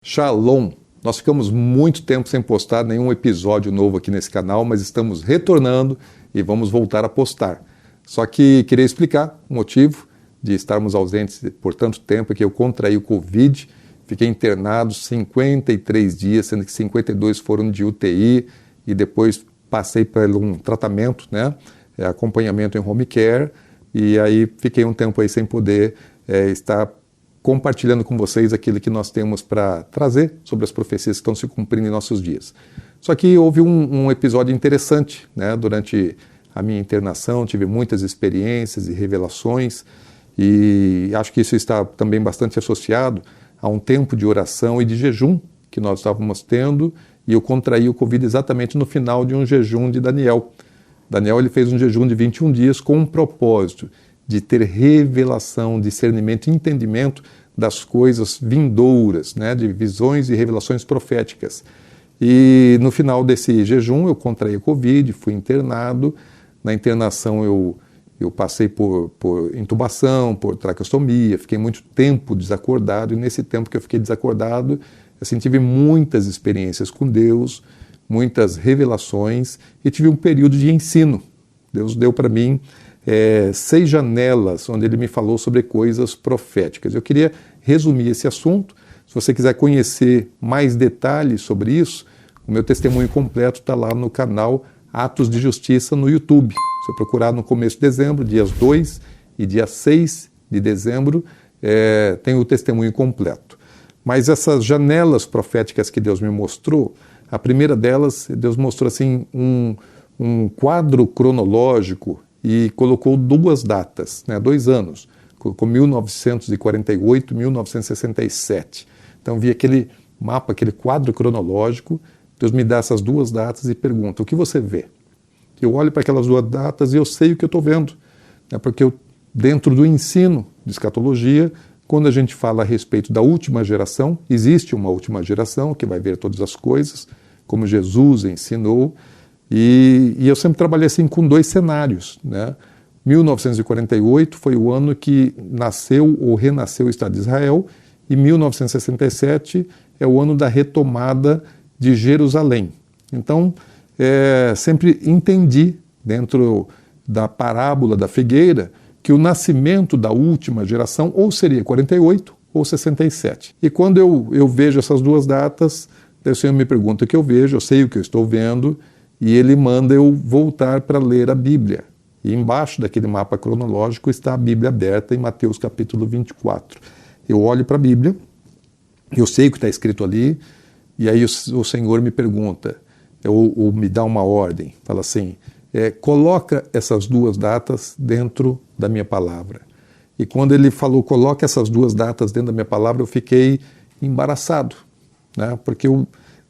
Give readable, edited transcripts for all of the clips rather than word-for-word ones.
Shalom! Nós ficamos muito tempo sem postar nenhum episódio novo aqui nesse canal, mas estamos retornando e vamos voltar a postar. Só que queria explicar o motivo de estarmos ausentes por tanto tempo, que eu contraí o Covid, fiquei internado 53 dias, sendo que 52 foram de UTI e depois passei por um tratamento, acompanhamento em home care, e aí fiquei um tempo aí sem poder estar compartilhando com vocês aquilo que nós temos para trazer sobre as profecias que estão se cumprindo em nossos dias. Só que houve um episódio interessante, durante a minha internação, tive muitas experiências e revelações, e acho que isso está também bastante associado a um tempo de oração e de jejum que nós estávamos tendo, e eu contraí o Covid exatamente no final de um jejum de Daniel. Daniel ele fez um jejum de 21 dias com um propósito de ter revelação, discernimento e entendimento das coisas vindouras, de visões e revelações proféticas. E no final desse jejum eu contraí o Covid, fui internado. Na internação eu passei por intubação, por traqueostomia, fiquei muito tempo desacordado, e nesse tempo que eu fiquei desacordado, tive muitas experiências com Deus, muitas revelações, e tive um período de ensino. Deus deu para mim 6 janelas onde ele me falou sobre coisas proféticas. Eu queria resumir esse assunto. Se você quiser conhecer mais detalhes sobre isso, o meu testemunho completo está lá no canal Atos de Justiça no YouTube. Se eu procurar no começo de dezembro, dias 2 e dia 6 de dezembro, tem o testemunho completo. Mas essas janelas proféticas que Deus me mostrou, a primeira delas, Deus mostrou um quadro cronológico e colocou 2 datas, 2 anos, colocou 1948 e 1967. Então vi aquele mapa, aquele quadro cronológico. Deus me dá essas 2 datas e pergunta: o que você vê? Eu olho para aquelas 2 datas e eu sei o que eu estou vendo, porque dentro do ensino de escatologia, quando a gente fala a respeito da última geração, existe uma última geração que vai ver todas as coisas, como Jesus ensinou. E eu sempre trabalhei com 2 cenários. 1948 foi o ano que nasceu ou renasceu o Estado de Israel, e 1967 é o ano da retomada de Jerusalém. Então, sempre entendi, dentro da parábola da figueira, que o nascimento da última geração ou seria 48 ou 67. E quando eu vejo essas 2 datas, o Senhor me pergunta o que eu vejo, eu sei o que eu estou vendo, e ele manda eu voltar para ler a Bíblia. E embaixo daquele mapa cronológico está a Bíblia aberta em Mateus capítulo 24. Eu olho para a Bíblia, eu sei o que está escrito ali, e aí o Senhor me pergunta, ou me dá uma ordem, fala assim: coloca essas 2 datas dentro da minha palavra. E quando ele falou, coloca essas 2 datas dentro da minha palavra, eu fiquei embaraçado, porque eu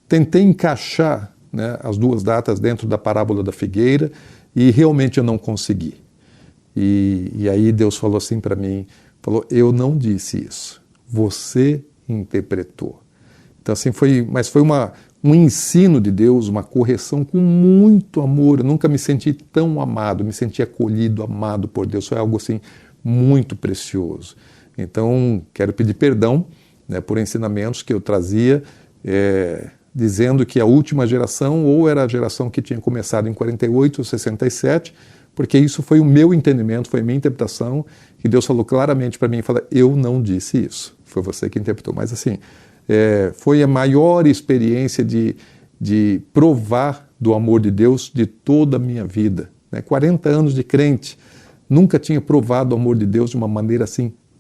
tentei encaixar as 2 datas dentro da parábola da figueira, e realmente eu não consegui. E aí Deus falou assim para mim, eu não disse isso, você interpretou. Então foi um ensino de Deus, uma correção com muito amor. Eu nunca me senti tão amado, me senti acolhido, amado por Deus. Foi algo muito precioso. Então quero pedir perdão por ensinamentos que eu trazia, dizendo que a última geração ou era a geração que tinha começado em 48 ou 67, porque isso foi o meu entendimento, foi a minha interpretação, e Deus falou claramente para mim, eu não disse isso, foi você que interpretou. Mas foi a maior experiência de provar do amor de Deus de toda a minha vida. 40 anos de crente, nunca tinha provado o amor de Deus de uma maneira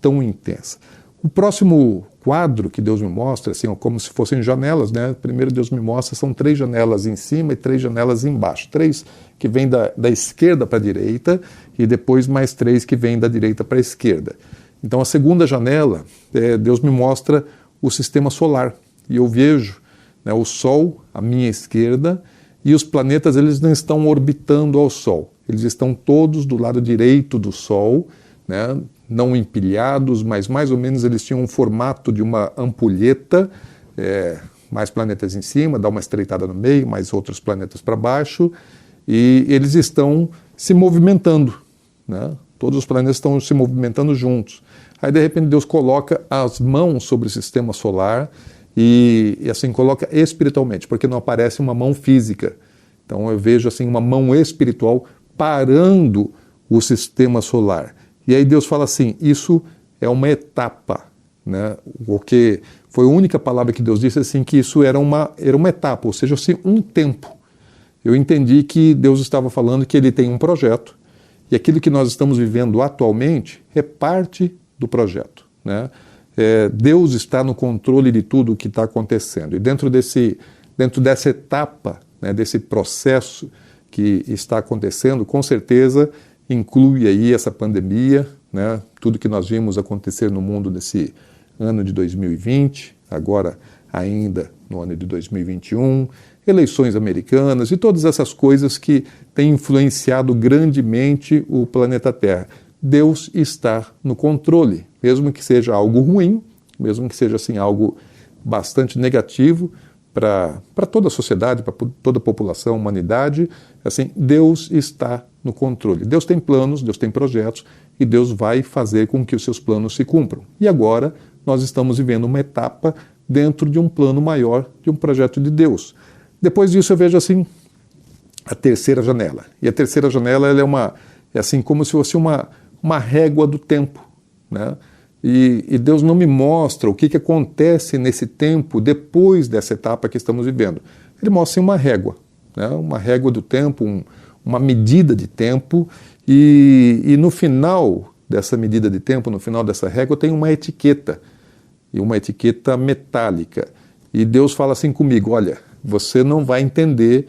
tão intensa. O próximo quadro que Deus me mostra, como se fossem janelas, Primeiro Deus me mostra, são 3 janelas em cima e 3 janelas embaixo. 3 que vêm da esquerda para a direita, e depois mais 3 que vêm da direita para a esquerda. Então a segunda janela, Deus me mostra o sistema solar, e eu vejo o Sol à minha esquerda, e os planetas eles não estão orbitando ao Sol, eles estão todos do lado direito do Sol, não empilhados, mas mais ou menos eles tinham um formato de uma ampulheta, mais planetas em cima, dá uma estreitada no meio, mais outros planetas para baixo, e eles estão se movimentando, todos os planetas estão se movimentando juntos. Aí de repente Deus coloca as mãos sobre o sistema solar e assim coloca espiritualmente, porque não aparece uma mão física. Então eu vejo assim uma mão espiritual parando o sistema solar. E aí Deus fala assim, isso é uma etapa, né? Porque foi a única palavra que Deus disse assim, que isso era uma etapa, ou seja, assim, um tempo. Eu entendi que Deus estava falando que Ele tem um projeto, e aquilo que nós estamos vivendo atualmente é parte do projeto, né? Deus está no controle de tudo o que está acontecendo. E dentro dessa etapa, né, desse processo que está acontecendo, com certeza inclui aí essa pandemia, né, tudo que nós vimos acontecer no mundo nesse ano de 2020, agora ainda no ano de 2021, eleições americanas e todas essas coisas que têm influenciado grandemente o planeta Terra. Deus está no controle, mesmo que seja algo ruim, mesmo que seja assim algo bastante negativo para toda a sociedade, para toda a população, a humanidade, assim, Deus está no controle. Deus tem planos, Deus tem projetos e Deus vai fazer com que os seus planos se cumpram. E agora nós estamos vivendo uma etapa dentro de um plano maior, de um projeto de Deus. Depois disso eu vejo assim a terceira janela. E a terceira janela ela é assim como se fosse uma régua do tempo, né? E Deus não me mostra o que acontece nesse tempo depois dessa etapa que estamos vivendo. Ele mostra uma régua, né? Uma régua do tempo, uma medida de tempo, e no final dessa medida de tempo, no final dessa régua, tem uma etiqueta, e uma etiqueta metálica. E Deus fala assim comigo, olha, você não vai entender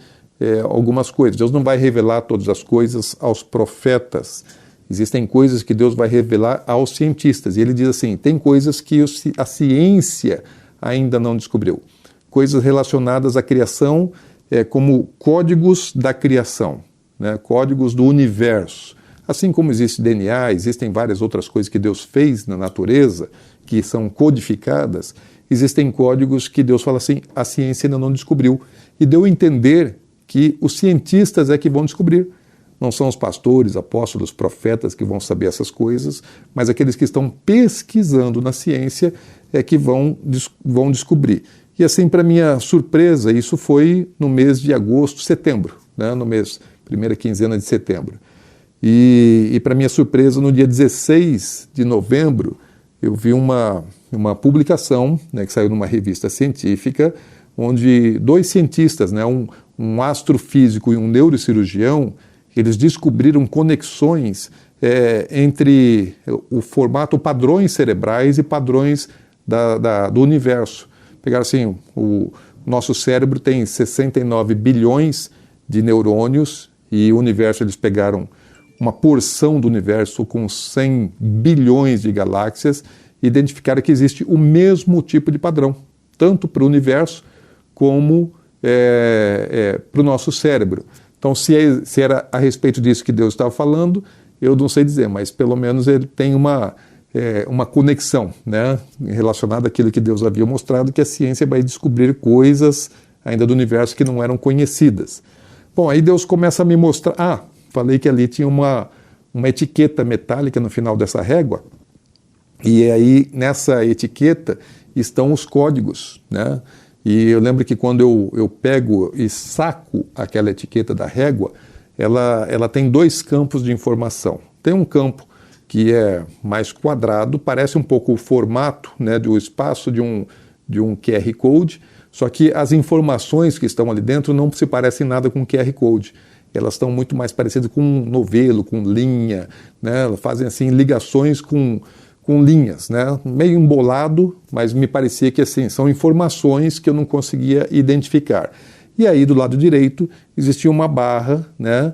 algumas coisas, Deus não vai revelar todas as coisas aos profetas. Existem coisas que Deus vai revelar aos cientistas. E ele diz assim, tem coisas que a ciência ainda não descobriu. Coisas relacionadas à criação, como códigos da criação, né? Códigos do universo. Assim como existe DNA, existem várias outras coisas que Deus fez na natureza, que são codificadas, existem códigos que Deus fala assim, a ciência ainda não descobriu. E deu a entender que os cientistas é que vão descobrir. Não são os pastores, apóstolos, profetas que vão saber essas coisas, mas aqueles que estão pesquisando na ciência é que vão descobrir. E assim, para minha surpresa, isso foi no mês de agosto, setembro, né? No mês, primeira quinzena de setembro. E para minha surpresa, no dia 16 de novembro, eu vi uma publicação, né, que saiu numa revista científica, onde dois cientistas, né, um astrofísico e um neurocirurgião, eles descobriram conexões entre o formato, padrões cerebrais e padrões do universo. Pegaram assim, o nosso cérebro tem 69 bilhões de neurônios e o universo, eles pegaram uma porção do universo com 100 bilhões de galáxias e identificaram que existe o mesmo tipo de padrão, tanto para o universo como para o nosso cérebro. Então, se era a respeito disso que Deus estava falando, eu não sei dizer, mas pelo menos ele tem uma conexão, né, relacionada àquilo que Deus havia mostrado, que a ciência vai descobrir coisas ainda do universo que não eram conhecidas. Bom, aí Deus começa a me mostrar, falei que ali tinha uma etiqueta metálica no final dessa régua, e aí nessa etiqueta estão os códigos, né? E eu lembro que quando eu pego e saco aquela etiqueta da régua, ela tem dois campos de informação. Tem um campo que é mais quadrado, parece um pouco o formato, né, do espaço de um QR Code, só que as informações que estão ali dentro não se parecem nada com QR Code. Elas estão muito mais parecidas com um novelo, com linha, né? Elas fazem assim ligações com linhas, né? Meio embolado, mas me parecia que assim, são informações que eu não conseguia identificar. E aí do lado direito existia uma barra, né?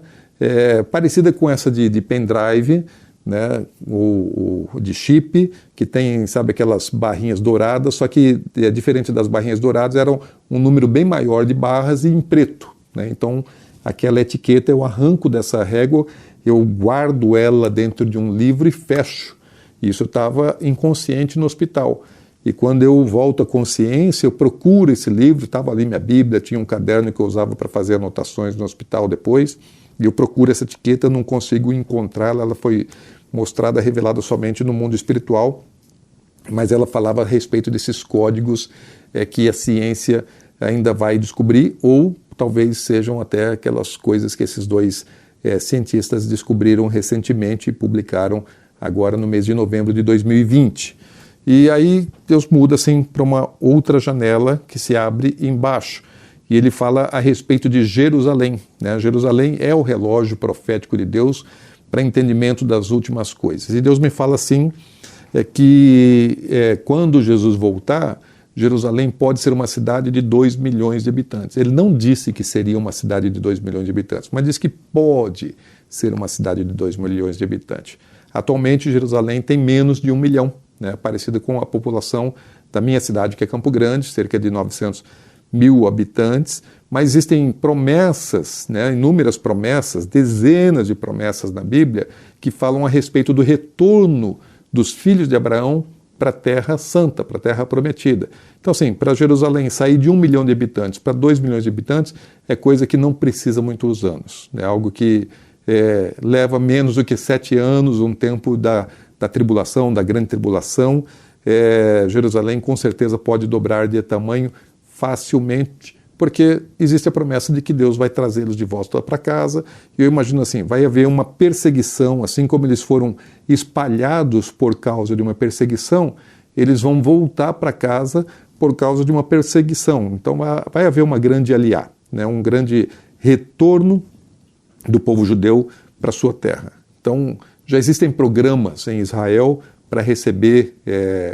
Parecida com essa de pendrive, né? O de chip, que tem, sabe, aquelas barrinhas douradas, só que diferente das barrinhas douradas, eram um número bem maior de barras e em preto, né? Então aquela etiqueta eu arranco dessa régua, eu guardo ela dentro de um livro e fecho. Isso eu estava inconsciente no hospital. E quando eu volto à consciência, eu procuro esse livro, estava ali minha Bíblia, tinha um caderno que eu usava para fazer anotações no hospital depois, e eu procuro essa etiqueta, não consigo encontrá-la, ela foi mostrada, revelada somente no mundo espiritual, mas ela falava a respeito desses códigos que a ciência ainda vai descobrir, ou talvez sejam até aquelas coisas que esses dois cientistas descobriram recentemente e publicaram agora no mês de novembro de 2020. E aí Deus muda assim para uma outra janela que se abre embaixo. E ele fala a respeito de Jerusalém, né? Jerusalém é o relógio profético de Deus para entendimento das últimas coisas. E Deus me fala assim, que quando Jesus voltar, Jerusalém pode ser uma cidade de 2 milhões de habitantes. Ele não disse que seria uma cidade de 2 milhões de habitantes, mas disse que pode ser uma cidade de 2 milhões de habitantes. Atualmente, Jerusalém tem menos de 1 milhão, né, parecida com a população da minha cidade, que é Campo Grande, cerca de 900 mil habitantes, mas existem promessas, né, inúmeras promessas, dezenas de promessas na Bíblia, que falam a respeito do retorno dos filhos de Abraão para a Terra Santa, para a Terra Prometida. Então, assim, para Jerusalém sair de 1 milhão de habitantes para 2 milhões de habitantes é coisa que não precisa muitos anos. É algo que leva menos do que 7 anos, um tempo da tribulação, da grande tribulação. Jerusalém com certeza pode dobrar de tamanho facilmente, porque existe a promessa de que Deus vai trazê-los de volta para casa. E eu imagino assim, vai haver uma perseguição, assim como eles foram espalhados por causa de uma perseguição, eles vão voltar para casa por causa de uma perseguição. Então vai haver uma grande aliá, né, um grande retorno do povo judeu para sua terra. Então já existem programas em Israel para receber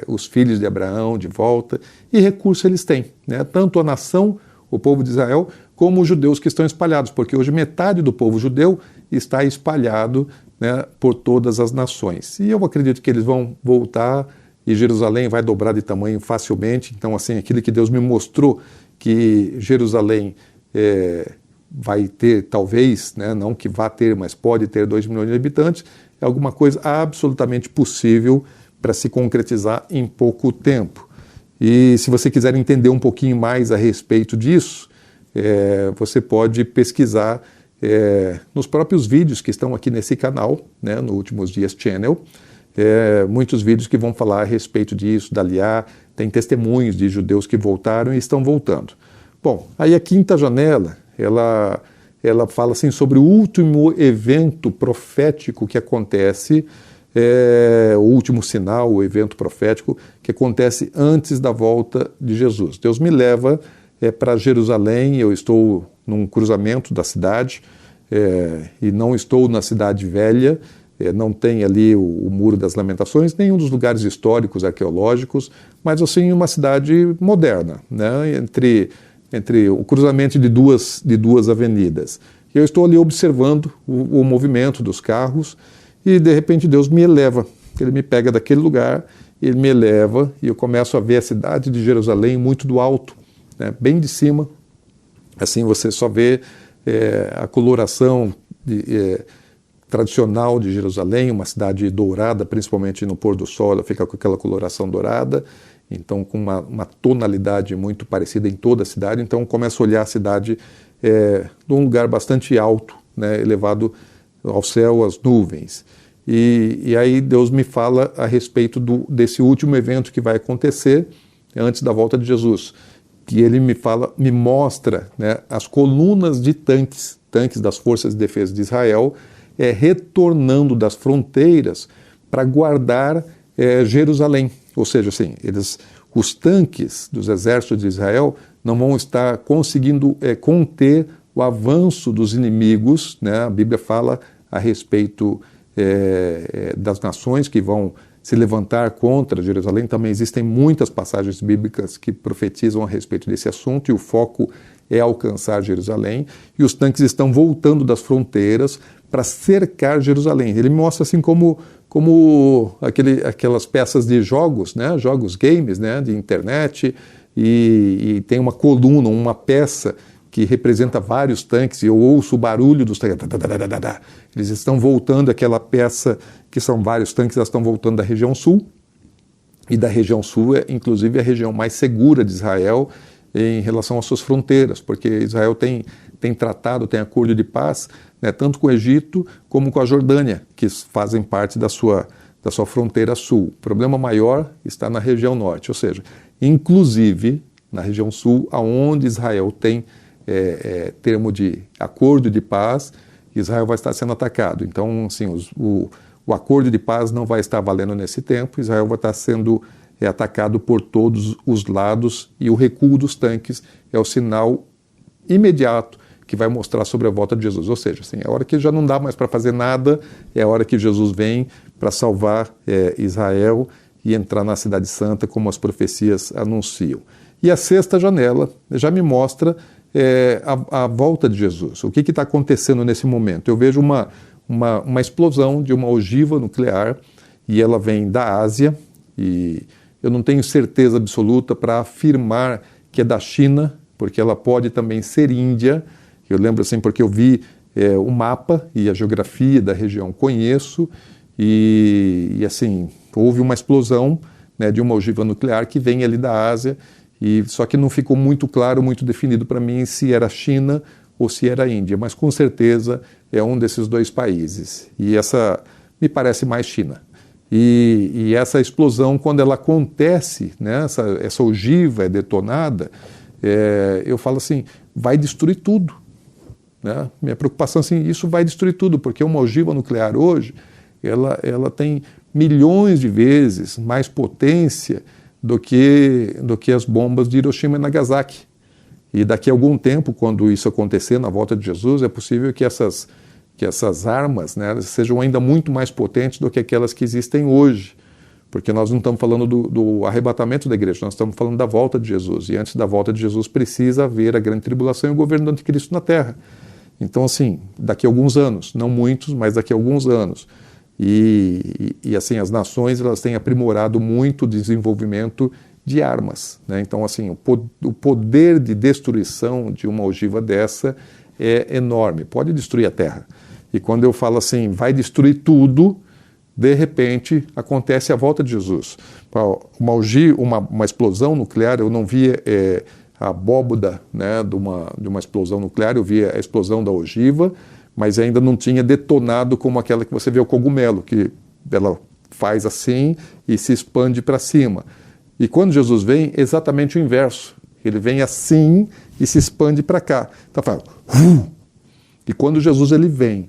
os filhos de Abraão de volta, e recursos eles têm, né? Tanto a nação, o povo de Israel, como os judeus que estão espalhados, porque hoje metade do povo judeu está espalhado, né, por todas as nações. E eu acredito que eles vão voltar e Jerusalém vai dobrar de tamanho facilmente. Então, assim, aquilo que Deus me mostrou, que Jerusalém vai ter, talvez, né, não que vá ter, mas pode ter 2 milhões de habitantes, é alguma coisa absolutamente possível para se concretizar em pouco tempo. E se você quiser entender um pouquinho mais a respeito disso, você pode pesquisar nos próprios vídeos que estão aqui nesse canal, né, no Últimos Dias Channel, muitos vídeos que vão falar a respeito disso, da Aliá, tem testemunhos de judeus que voltaram e estão voltando. Bom, aí a quinta janela, ela fala assim sobre o último evento profético que acontece, o último sinal, o evento profético que acontece antes da volta de Jesus. Deus me leva para Jerusalém, eu estou num cruzamento da cidade, e não estou na cidade velha, não tem ali o Muro das Lamentações, nenhum dos lugares históricos, arqueológicos, mas assim uma cidade moderna, né, entre o cruzamento de duas avenidas. E eu estou ali observando o movimento dos carros e, de repente, Deus me eleva. Ele me pega daquele lugar, ele me eleva e eu começo a ver a cidade de Jerusalém muito do alto, né, bem de cima. Assim você só vê a coloração tradicional de Jerusalém, uma cidade dourada, principalmente no pôr do sol, ela fica com aquela coloração dourada, então com uma tonalidade muito parecida em toda a cidade. Então começo a olhar a cidade de um lugar bastante alto, né, elevado ao céu, às nuvens. E aí Deus me fala a respeito desse último evento que vai acontecer antes da volta de Jesus, que ele me mostra, né, as colunas de tanques das Forças de Defesa de Israel, retornando das fronteiras para guardar Jerusalém. Ou seja, assim, os tanques dos exércitos de Israel não vão estar conseguindo conter o avanço dos inimigos, né? A Bíblia fala a respeito das nações que vão se levantar contra Jerusalém. Também existem muitas passagens bíblicas que profetizam a respeito desse assunto, e o foco é alcançar Jerusalém, e os tanques estão voltando das fronteiras para cercar Jerusalém. Ele me mostra assim como aquelas peças de jogos, né, jogos games, né, de internet, e tem uma coluna, uma peça que representa vários tanques, e eu ouço o barulho dos tanques. Eles estão voltando, aquela peça que são vários tanques, elas estão voltando da região sul, e da região sul é inclusive a região mais segura de Israel em relação às suas fronteiras, porque Israel tem tratado, tem acordo de paz, né, tanto com o Egito como com a Jordânia, que fazem parte da sua fronteira sul. O problema maior está na região norte, ou seja, inclusive na região sul, aonde Israel tem termo de acordo de paz, Israel vai estar sendo atacado. Então, assim, o acordo de paz não vai estar valendo nesse tempo, Israel vai estar sendo atacado por todos os lados, e o recuo dos tanques é o sinal imediato que vai mostrar sobre a volta de Jesus. Ou seja, assim, é a hora que já não dá mais para fazer nada, é a hora que Jesus vem para salvar Israel e entrar na Cidade Santa, como as profecias anunciam. E a sexta janela já me mostra a volta de Jesus. O que está acontecendo nesse momento? Eu vejo uma explosão de uma ogiva nuclear, e ela vem da Ásia, e eu não tenho certeza absoluta para afirmar que é da China, porque ela pode também ser Índia. Eu lembro assim porque eu vi o mapa e a geografia da região, conheço, e assim, houve uma explosão, né, de uma ogiva nuclear que vem ali da Ásia, e só que não ficou muito claro, muito definido para mim se era China ou se era Índia, mas com certeza é um desses dois países. E essa me parece mais China. E essa explosão, quando ela acontece, né, essa ogiva é detonada, eu falo assim, vai destruir tudo. Né? Minha preocupação é assim, isso vai destruir tudo, porque uma ogiva nuclear hoje, ela tem milhões de vezes mais potência do que as bombas de Hiroshima e Nagasaki. E daqui a algum tempo, quando isso acontecer na volta de Jesus, é possível que essas armas, né, sejam ainda muito mais potentes do que aquelas que existem hoje. Porque nós não estamos falando do arrebatamento da igreja, nós estamos falando da volta de Jesus. E antes da volta de Jesus precisa haver a grande tribulação e o governo do anticristo na terra. Então, assim, daqui a alguns anos, não muitos, mas daqui a alguns anos. E assim, as nações elas têm aprimorado muito o desenvolvimento de armas. Né? Então, assim, o poder de destruição de uma ogiva dessa é enorme, pode destruir a terra. E quando eu falo assim, vai destruir tudo, de repente acontece a volta de Jesus. Uma explosão nuclear, eu não vi a abóboda, né, de uma explosão nuclear, eu vi a explosão da ogiva, mas ainda não tinha detonado como aquela que você vê o cogumelo, que ela faz assim e se expande para cima. E quando Jesus vem, exatamente o inverso. Ele vem assim e se expande para cá. Então fala, e quando Jesus ele vem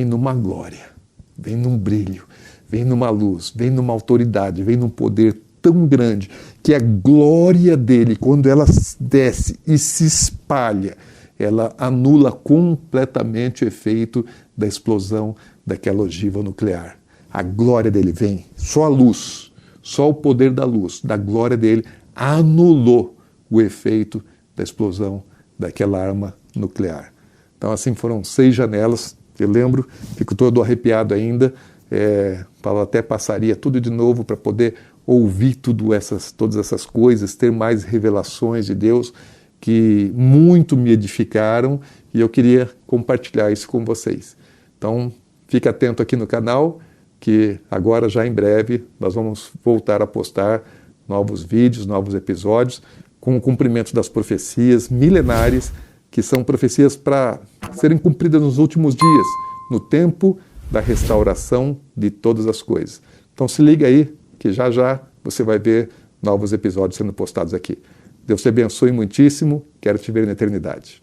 numa glória, vem num brilho, vem numa luz, vem numa autoridade, vem num poder tão grande, que a glória dele, quando ela desce e se espalha, ela anula completamente o efeito da explosão daquela ogiva nuclear. A glória dele vem, só a luz, só o poder da luz, da glória dele, anulou o efeito da explosão daquela arma nuclear. Então, assim, foram 6 janelas, eu lembro, fico todo arrepiado ainda, até passaria tudo de novo para poder ouvir todas essas coisas, ter mais revelações de Deus, que muito me edificaram, e eu queria compartilhar isso com vocês. Então, fique atento aqui no canal, que agora, já em breve, nós vamos voltar a postar novos vídeos, novos episódios, com o cumprimento das profecias milenares, que são profecias para serem cumpridas nos últimos dias, no tempo da restauração de todas as coisas. Então se liga aí, que já já você vai ver novos episódios sendo postados aqui. Deus te abençoe muitíssimo, quero te ver na eternidade.